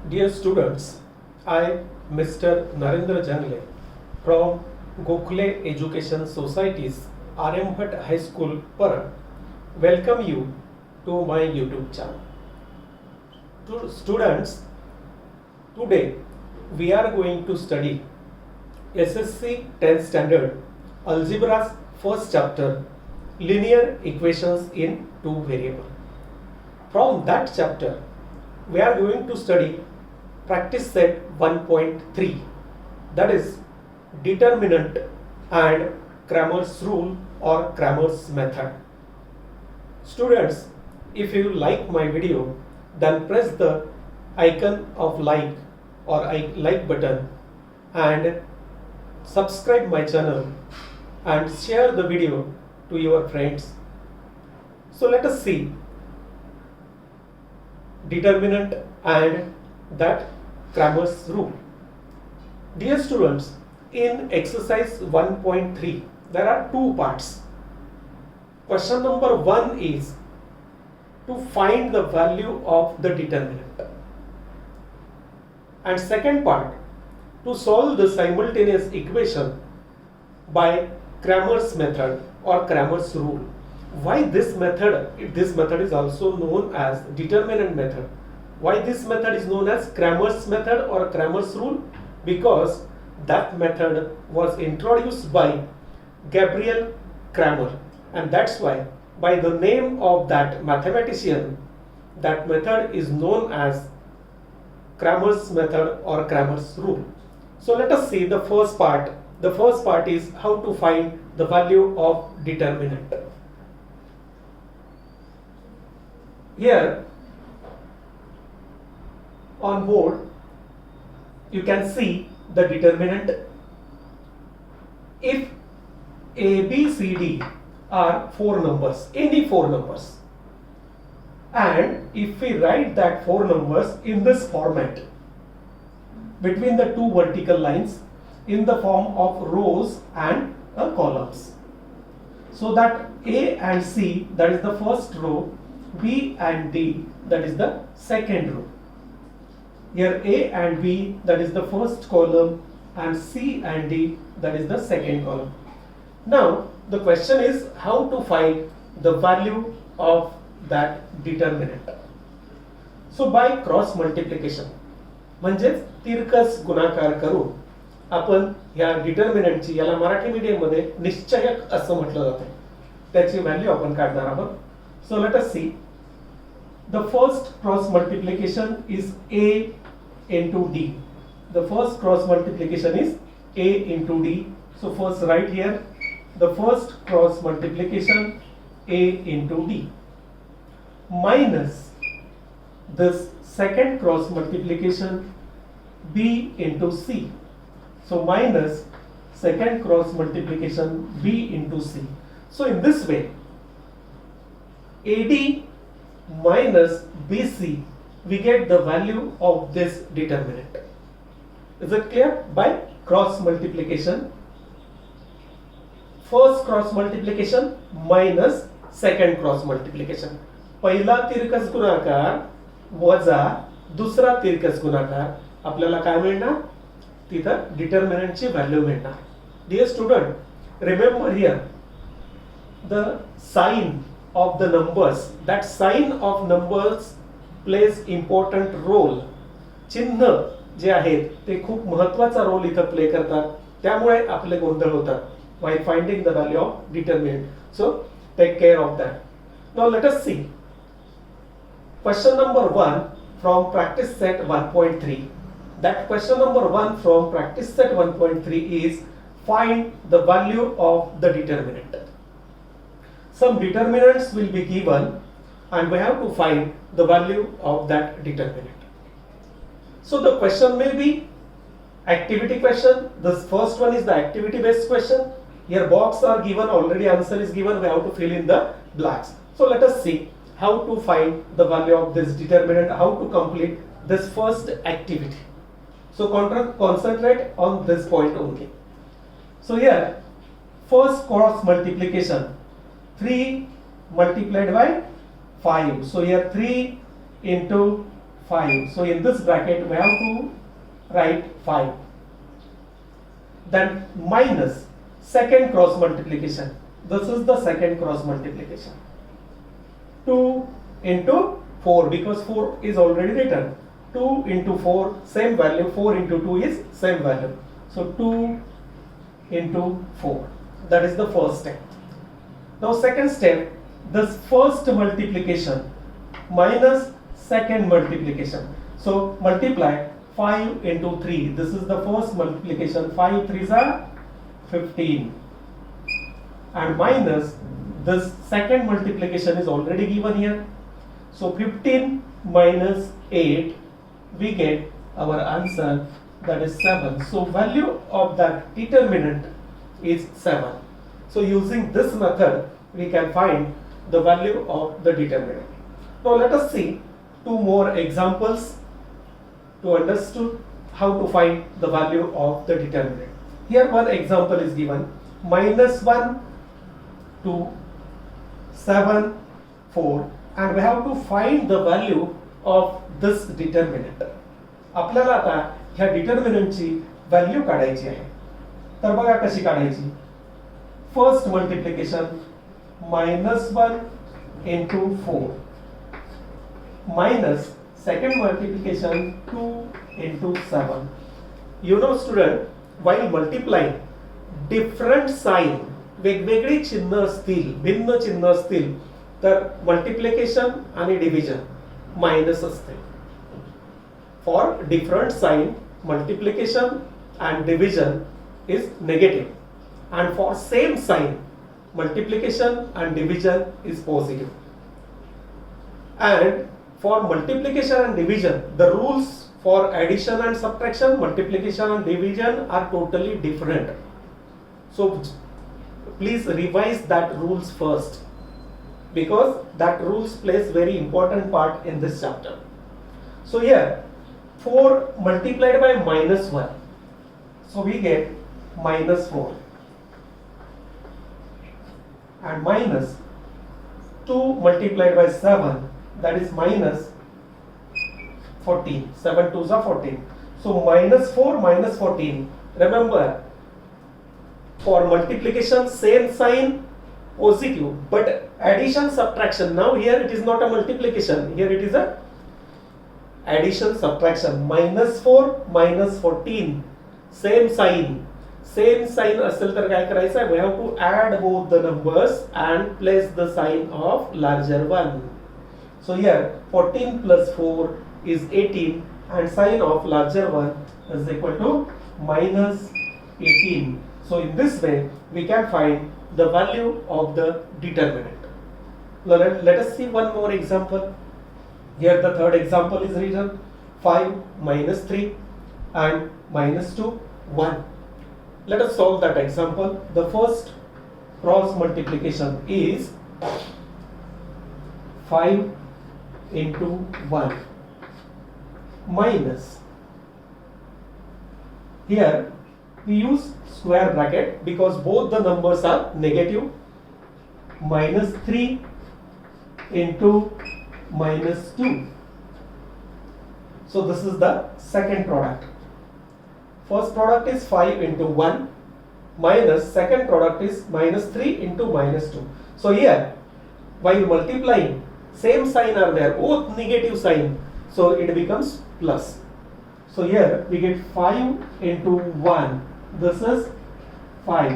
Dear students, I, Mr. Narendra Jangle, from Gokhale Education Society's RM Bhatt High School, Parad, welcome you to my YouTube channel. To students, today we are going to study SSC 10th Standard Algebra's first chapter, Linear Equations in Two Variables. From that chapter, we are going to study practice set 1.3, that is determinant and Cramer's rule or Cramer's method. Students, if you like my video, then press the icon of like or like button and subscribe my channel and share the video to your friends. So let us see determinant and that Cramer's rule. Dear students, in exercise 1.3 there are two parts. Question number 1 is to find the value of the determinant, and second part to solve the simultaneous equation by Cramer's method or Cramer's rule. Why this method? This method is also known as determinant method. Why this method is known as Cramer's method or Cramer's rule? Because that method was introduced by Gabriel Cramer, and that's why by the name of that mathematician, that method is known as Cramer's method or Cramer's rule. So let us see the first part. The first part is how to find the value of determinant. Here on board you can see the determinant. If A, B, C, D are four numbers, any four numbers, and if we write that four numbers in this format between the two vertical lines in the form of rows and columns, so that A and C, that is the first row, B and D, that is the second row. Here A and B, that is the first column, and C and D, that is the second column. Now the question is how to find the value of that determinant. So by cross multiplication, म्हणजेच तिरकस गुणाकार करून आपण या डिटर्मिनंटची, याला Marathi medium मध्ये निश्चयक असं म्हटलं जातं, त्याची व्हॅल्यू आपण काढणार आहोत. So let us see. The first cross multiplication is A into D. The first cross multiplication is A into D. So first write here the first cross multiplication A into D minus this second cross multiplication B into C. So minus second cross multiplication B into C. So in this way AD minus BC, we get the value of this determinant. Is it clear? By cross multiplication, first cross multiplication minus second cross multiplication. पहिला तिरकस गुणाकार वजा दुसरा तिरकस गुणाकार, आपल्याला काय मिळणार? तिथं डिटर्मिनंटची व्हॅल्यू मिळणार. Dear student, remember here the sign of the numbers, that sign of numbers plays important role. चिन्ह जे आहेत ते खूप महत्त्वाचा रोल इथं प्ले करतात, त्यामुळे आपले गोंधळ होतात while finding the value of determinant. So take care of that. Now let us see question number 1 from practice set 1.3. That question number 1 from practice set 1.3 is find the value of the determinant. Some determinants will be given and we have to find the value of that determinant. So the question may be activity question. This first one is the activity based question. Here box are given, already answer is given, we have to fill in the blanks. So let us see how to find the value of this determinant, how to complete this first activity. So concentrate on this point only. So here first cross multiplication, 3 multiplied by 5. So here 3 into 5. So in this bracket we have to write 5. Then minus second cross multiplication. This is the second cross multiplication. 2 into 4, because 4 is already written. 2 into 4, same value. 4 into 2 is same value. So 2 into 4. That is the first step. Now second step, this first multiplication minus second multiplication. So multiply 5 into 3. This is the first multiplication. 5 3s are 15. And minus this second multiplication is already given here. So 15 minus 8, we get our answer, that is 7. So value of that determinant is 7. So using this method, we can find the value of the determinant. Now let us see two more examples to understand how to find the value of the determinant. Here one example is given, minus 1 to 7 4, and we have to find the value of this determinant. आपल्याला आता ह्या डिटर्मिनंटची value काढायची आहे. तर बघा कशी काढायची. First multiplication -1 into 4 minus second multiplication 2 into 7. You know student, while multiplying different sign, वेगवेगळी चिन्ह असतील, भिन्न चिन्ह असतील, तर मल्टिप्लिकेशन आणि डिव्हिजन मायनस असते. For different sign multiplication and division is negative, and for same sign multiplication and division is positive. And for multiplication and division, the rules for addition and subtraction, multiplication and division are totally different. So please revise that rules first, because that rules plays very important part in this chapter. So here 4 multiplied by -1, so we get -4, and minus 2 multiplied by 7, that is -14. 7 2s are 14. So -4 minus 14. Remember, for multiplication same sign positive, but addition subtraction, now here it is not a multiplication, here it is a addition subtraction. -4 minus 14, same sign असेल तर काय करायचं आहे, we have to add both the numbers and place the sign of larger one. So here 14 plus 4 is 18, and sign of larger one is equal to -18. So in this way we can find the value of the determinant. Let us see one more example. Here the third example is written 5 minus 3 and -2 1. Let us solve that example. The first cross multiplication is 5 into 1 minus, here we use square bracket because both the numbers are negative, -3 into -2. So this is the second product. First product is 5 into 1 minus second product is -3 into -2. So here while multiplying same sign are there, both negative sign, so it becomes plus. So here we get 5 into 1, this is 5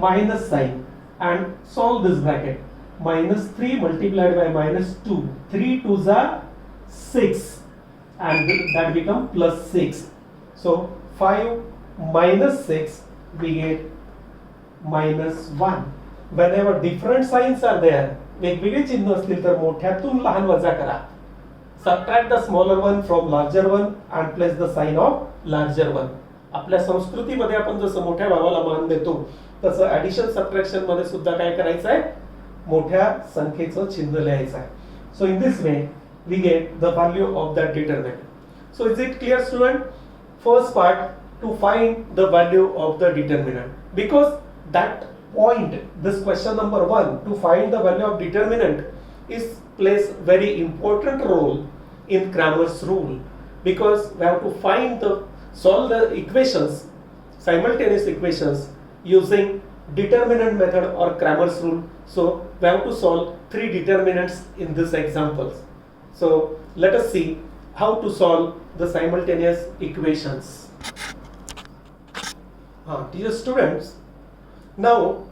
minus sign, and solve this bracket. -3 multiplied by -2, 3 2s are 6, and that become plus 6. So 5 minus 6, we get -1. Whenever different signs are there, वेगवेगळे चिन्ह असतील तर मोठ्यातून लहान वजा करा. Subtract the smaller one from larger one and place the sign of larger one. आपल्या संस्कृतीमध्ये आपण जसं मोठ्या भावाला मान देतो, तसं ऍडिशन सबट्रॅक्शन मध्ये सुद्धा काय करायचं आहे, मोठ्या संख्येचं चिन्ह लिहायचं आहे. So in this way we get the value of that determinant. So is it clear student? First part, to find the value of the determinant, because that point, this question number 1, to find the value of determinant is plays very important role in Cramer's rule, because we have to solve the equations, simultaneous equations using determinant method or Cramer's rule. So we have to solve 3 determinants in this example. So let us see how to solve the simultaneous equations. Dear students, now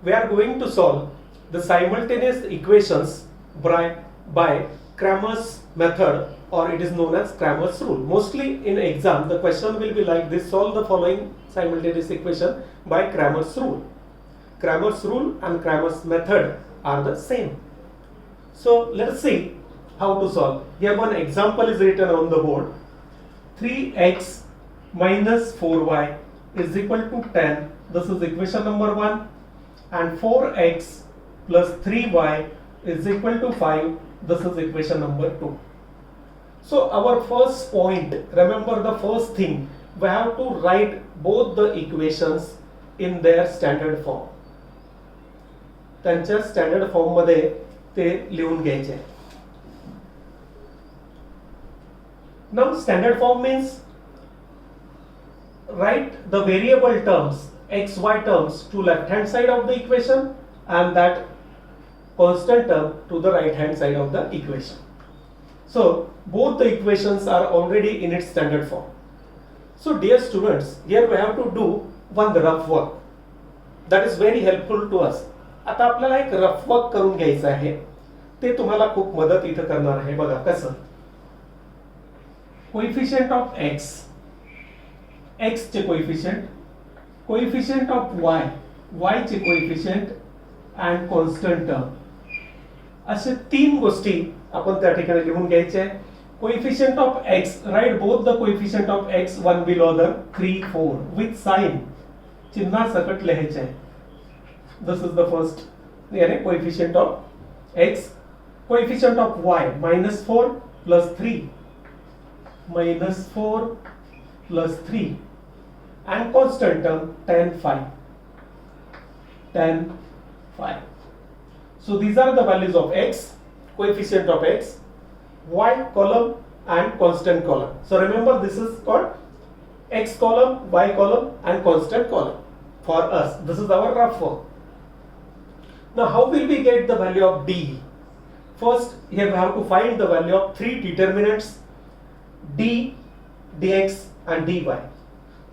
we are going to solve the simultaneous equations by Cramer's method, or it is known as Cramer's rule. Mostly in exam the question will be like this: solve the following simultaneous equation by Cramer's rule. Cramer's rule and Cramer's method are the same. So let us see how to solve. Here one example is written on the board. 3x minus 4y is equal to 10. This is equation number 1. And 4x plus 3y is equal to 5. This is equation number 2. So our first point, remember the first thing, we have to write both the equations in their standard form. त्यांच्या standard form मध्ये ते लिहून घ्यायचे. Now standard form means write the variable terms, x, y terms to left hand side of the equation and that constant term to the right hand side of the equation. So both the equations are already in its standard form. So dear students, here we have to do one rough work that is very helpful to us. आता आपल्याला एक rough work करून घ्यायचं आहे, ते तुम्हाला खूप मदत इथं करणार आहे. बघा कसं. कोएफिशिएंट ऑफ x, x चे coefficient, coefficient of y, y चे कोएफिशिएंट अँड कॉन्स्टंट टर्म, असे 3 गोष्टी आपण त्या ठिकाणी लिहून घ्यायचे. Coefficient of x, write both the coefficient of x one below other 3 4 with sign, चिन्हा सकट लिहायचे. This is the first coefficient of x. Coefficient of y, minus 4 plus 3, minus 4 plus 3, and constant term 10 5, 10 5. So these are the values of x, coefficient of x, y column and constant column. So remember, this is called x column, y column and constant column. For us, this is our rough work. Now how will we get the value of d? First, here we have to find the value of 3 determinants, d, dx and dy.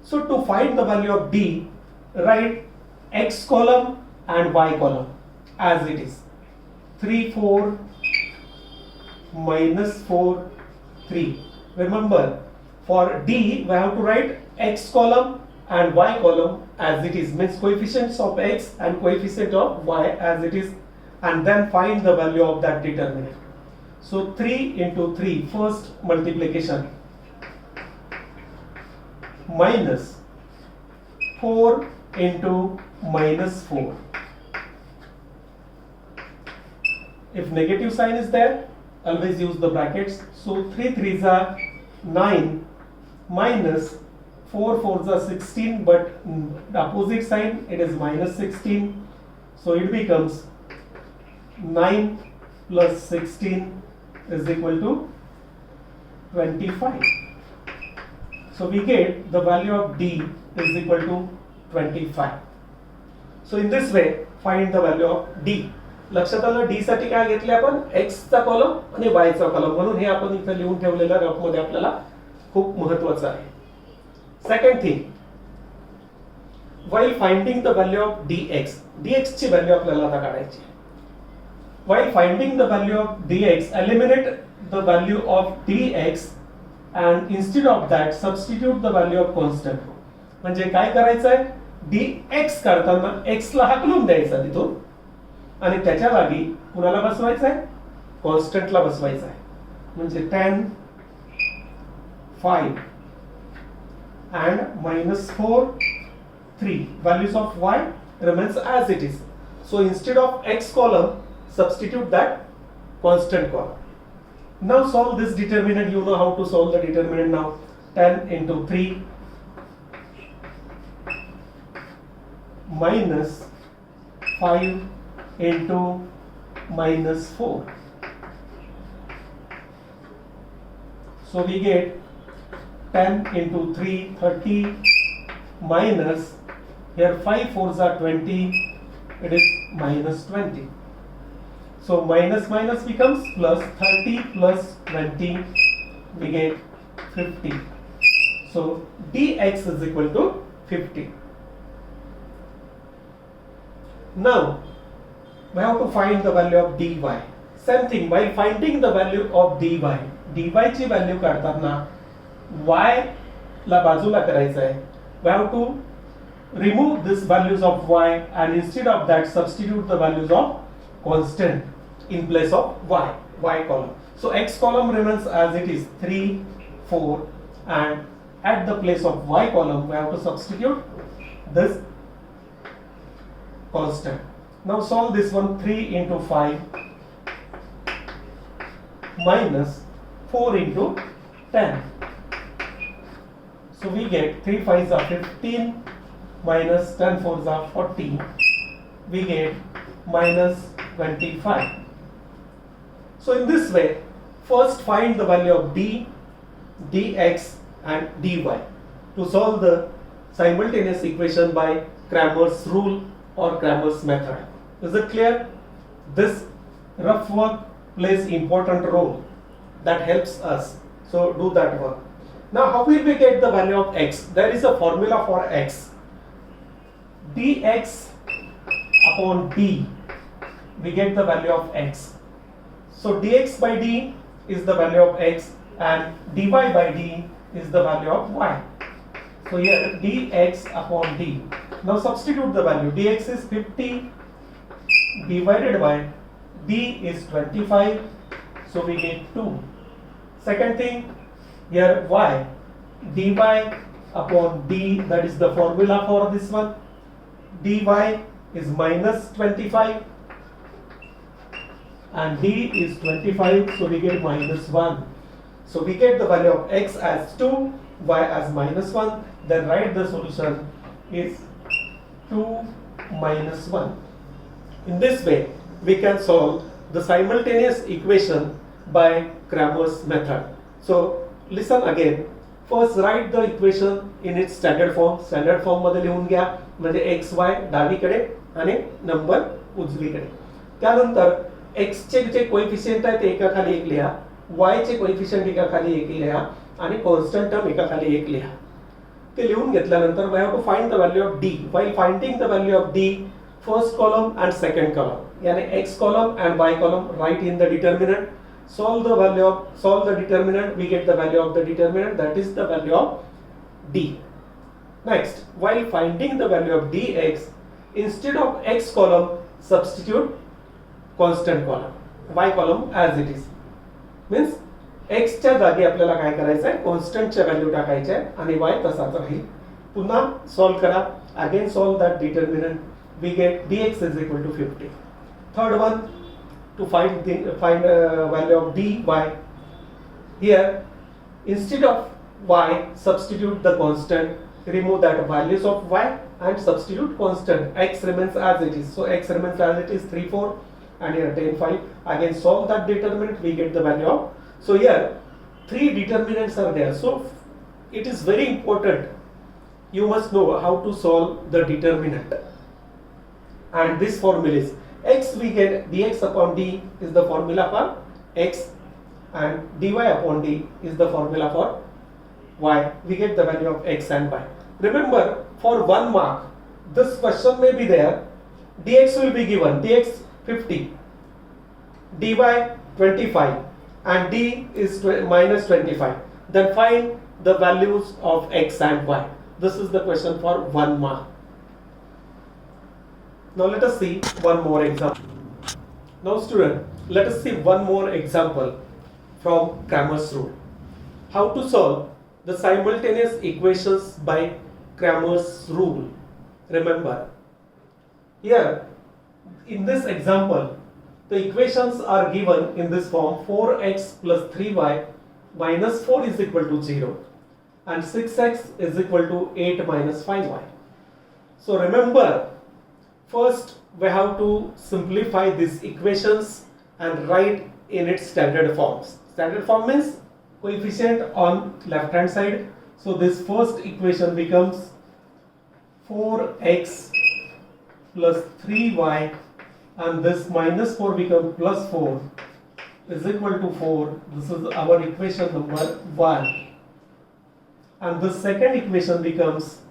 So to find the value of d, write x column and y column as it is. 3 4 minus 4 3. Remember, for d we have to write x column and y column as it is, means coefficients of x and coefficient of y as it is, and then find the value of that determinant. So 3 into 3, first multiplication, minus 4 into minus 4. If negative sign is there, always use the brackets. So 3 3s are 9 minus 4 4s are 16, but the opposite sign, it is minus 16. So it becomes 9 plus 16 is equal to 25. So we get the value of d is equal to 25. So in this way, find the value of d. लक्षात आलं, d साठी काय घेतले आपण, x चा column आणि y चा column, म्हणून हे आपण इथे लिहून ठेवलेलं रफ मध्ये आपल्याला खूप महत्त्वाचं आहे. Second thing, while finding the value of dx, dx ची व्हॅल्यू आपल्याला आता काढायची. While finding the value of dx, eliminate the value of dx and instead of that substitute the value of constant. म्हणजे काय करायचं आहे, dx काढताना x ला हाकलून द्यायचा तिथून आणि त्याच्या जागी कुणाला बसवायचं आहे, कॉन्स्टंटला बसवायचं आहे. म्हणजे 10 5 and minus 4 3. Values of y remains as it is. So instead of x column, substitute that constant column. Now solve this determinant. You know how to solve the determinant now. 10 into 3 minus 5 into minus 4. So we get 10 into 3, 30 minus, here 5 4s are 20, it is minus 20. So minus minus becomes plus, 30 plus 20, we get 50. So dx is equal to 50. Now we have to find the value of dy. Same thing, while finding the value of dy ची value काढताना y ला बाजूला करायचं आहे. We have to remove these values of y and instead of that substitute the values of constant in place of y column. So x column remains as it is 3, 4 and at the place of y column we have to substitute this constant. Now solve this one. 3 into 5 minus 4 into 10. So we get 3 5s are 15 minus 10 4s are 40. We get minus 25. So in this way, first find the value of d, dx and dy to solve the simultaneous equation by Cramer's rule or Cramer's method. Is it clear? This rough work plays important role that helps us. So do that work. Now how will we get the value of x? There is a formula for x. dx upon d, we get the value of x. So dx by d is the value of x and dy by d is the value of y. So here dx upon d. Now substitute the value. Dx is 50 divided by d is 25. So we get 2. Second thing, here y, dy upon d, that is the formula for this one. Dy is minus 25 and d is 25, so we get minus 1. So we get the value of x as 2, y as minus 1. Then write the solution is 2 minus 1. In this way, we can solve the simultaneous equation by Cramer's method. So listen again. First write the equation in its standard form. Standard form मध्ये लिहून घ्या, म्हणजे x y डावीकडे आणि number उजवीकडे. त्यानंतर x चे जे coefficient आहे ते एका खाली एक लिहा, y चे कोएफिशिएंट एका खाली एक लिहा आणि कॉन्स्टंट टर्म एका खाली एक लिहा. ते लिहून घेतल्यानंतर we have to find the value of d. While finding the value of d, first column and second column, यानी x column and y column write in the determinant. Solve the determinant, we get the value of the determinant, that is the value of d. Next, while finding the value of dx, instead of x column substitute constant column, y column as it is. Means x च्या जागी आपल्याला काय करायचं आहे, constant च्या value टाकायचे आहे आणि y तसाच राहील. पुन्हा सॉल्व करा. Again solve that determinant, we get dx is equal to 50. Third one, to find value of dy. Here instead of y substitute the constant, remove that values of y and substitute constant. X remains as it is, so x remains as it is 3 4 and here 10 5. Again solve that determinant, we get the value of. So here 3 determinants are there, so it is very important you must know how to solve the determinant. And this formula is x, we get dx upon d is the formula for x and dy upon d is the formula for y. We get the value of x and y. Remember, for 1 mark this question may be there. Dx will be given, dx 50, dy 25 and d is minus 25. Then find the values of x and y. This is the question for 1 mark. Now let us see one more example. Now student, let us see one more example from Cramer's rule. How to solve the simultaneous equations by Cramer's rule. Remember, here in this example, the equations are given in this form: 4x plus 3y minus 4 is equal to 0 and 6x is equal to 8 minus 5y. So remember, first we have to simplify these equations and write in its standard forms. Standard form means coefficient on left hand side. So this first equation becomes 4x plus 3y, and this minus 4 becomes plus 4 is equal to 4. This is our equation number 1. And the second equation becomes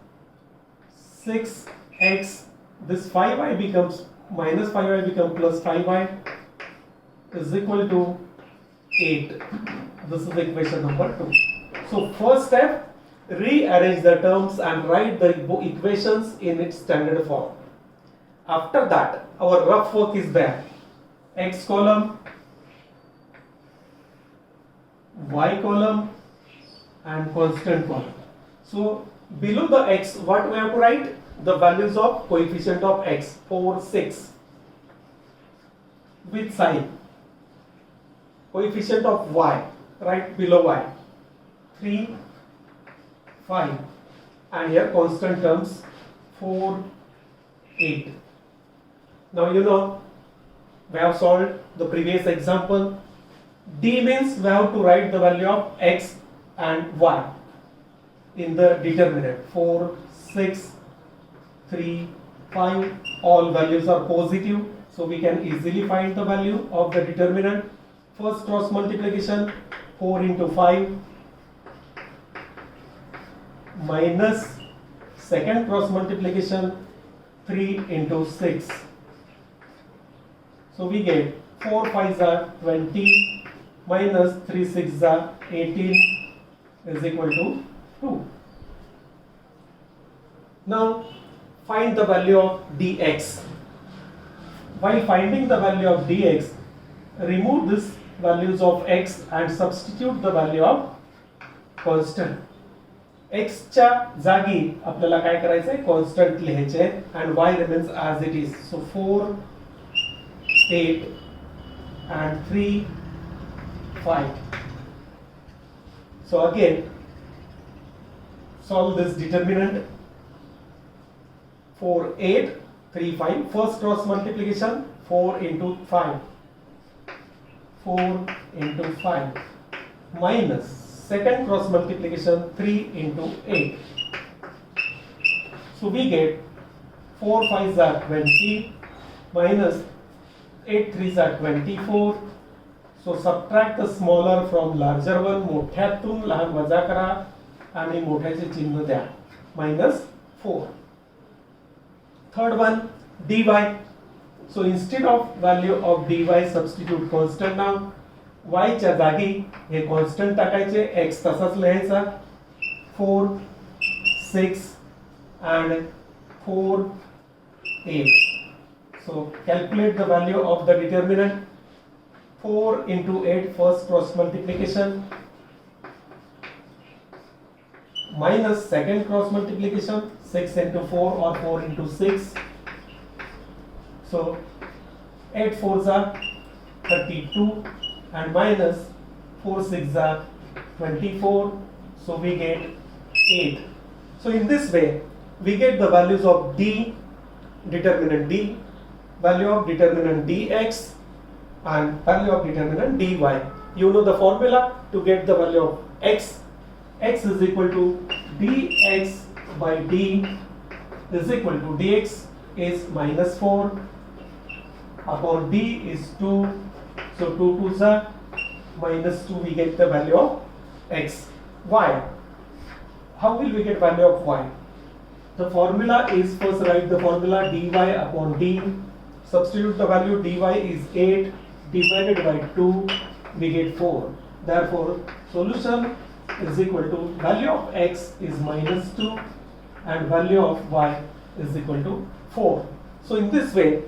6x, this 5y becomes minus 5y becomes plus 5y is equal to 8. This is equation number 2. So first step, rearrange the terms and write the equations in its standard form. After that, our rough work is there. X column, y column, and constant column. So below the x, what we have to write? The values of coefficient of x, 4, 6 with sign. Coefficient of y, right below y, 3, 5, and here constant terms 4, 8. Now you know, we have solved the previous example. D means we have to write the value of x and y in the determinant. 4, 6, 3, 5, all values are positive, so we can easily find the value of the determinant. First cross multiplication, 4 into 5 minus second cross multiplication, 3 into 6. So we get 4 5s are 20 minus 3 6s are 18 is equal to 2. Now find the value of dx. While finding the value of dx, remove these values of x and substitute the value of constant. x च्या जागी आपल्याला काय करायचंय? Constant लिहायचे and y remains as it is. So 4, 8 and 3, 5. So again solve this determinant. 4, 8, 3, 5. First cross multiplication, 4 into 5. 4 into 5 minus second cross multiplication, 3 into 8. So we get 4 5s are 20 minus 8 3s are 24. So subtract the smaller from larger one. मोठ्यातून लहान वजा करा आणि मोठ्याचे चिन्ह द्या. Minus 4. Third one, dy. So instead of value of dy, substitute constant now. y च्या जागी हे constant टाकायचे, x तसाच लिहायचा. 4, 6 and 4, 8. So calculate the value of the determinant. 4 into 8 first cross multiplication minus second cross multiplication, 6 into 4 or 4 into 6. So 8 4s are 32 and minus 4 6s are 24. So we get 8. So in this way we get the values of d, determinant d, value of determinant dx and value of determinant dy. You know the formula to get the value of x. X is equal to dx by d is equal to dx is minus 4 upon d is 2. So 2 2s are minus 2. We get the value of x. Y. How will we get value of y? The formula is, first write the formula dy upon d. Substitute the value. Dy is 8 divided by 2. We get 4. Therefore solution is equal to value of x is minus 2 and value of y is equal to 4. So in this way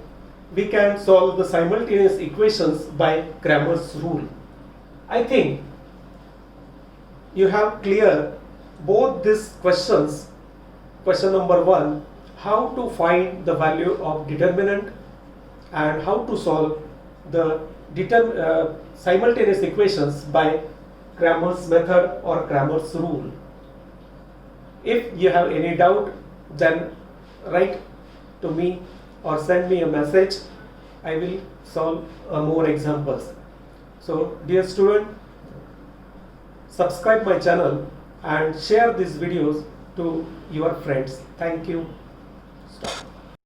we can solve the simultaneous equations by Cramer's rule. I think you have clear both these questions. Question number 1, how to find the value of determinant and how to solve the simultaneous equations by Cramer's method or Cramer's rule. If you have any doubt, then write to me or send me a message. I will solve more examples. So dear student, subscribe my channel and share these videos to your friends. Thank you. Stop.